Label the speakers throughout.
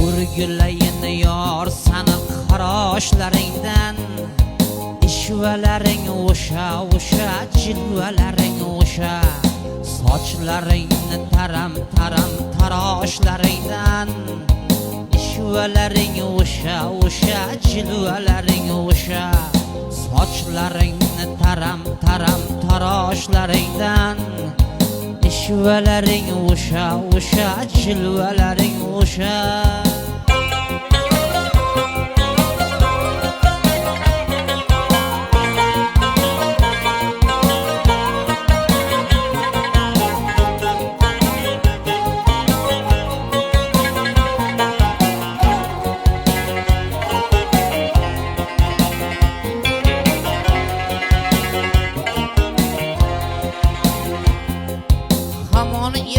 Speaker 1: Urgulayin yor sani qaroshlaringdan, ishvalaring o'sha jilvalaring o'sha, sochlaringni taram taroshlaringdan, ishvalaring o'sha jilvalaring o'sha, sochlaringni taram taroshlaringdan, ishvalaring o'sha jilvalaring o'sha.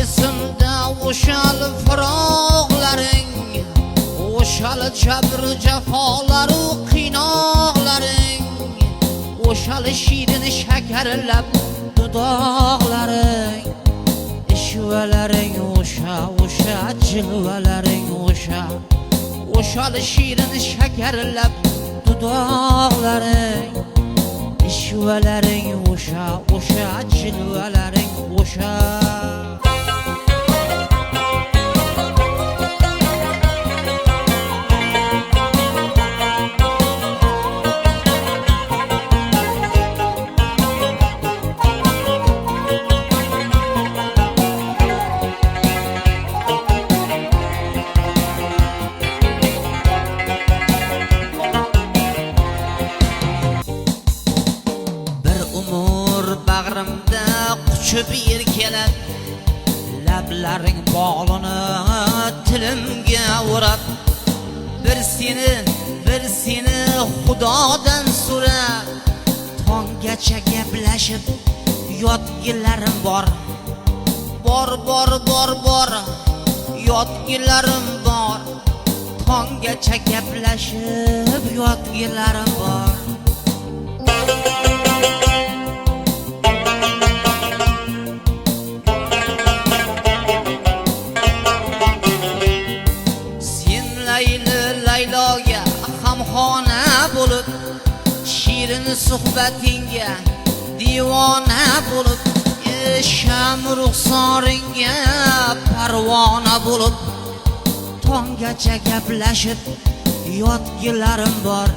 Speaker 1: Esimda o'shal firoqlaring, o'shal jabr jafolaru qiynoqlaring, o'shal shirin shakarlab dudoqlaring, ishvalaring o'sha jilvalaring o'sha, o'shal shirin shakarlab dudoqlaring, ishvalaring o'sha jilvalaring o'sha. Bag'rimda quchib erkalab, lablaring bog'lanib tilimga o'rab, bir seni xudodan so'rab, tonggacha gaplashib yotgilarim bor yotgilarim bor, tonggacha gaplashib yotgilarim bor. Layloga hamxona bo'lib, shirin suhbatingga divona bo'lib, sham ruxsoringga parvona bo'lib, tonggacha gaplashib yotgilarim bor.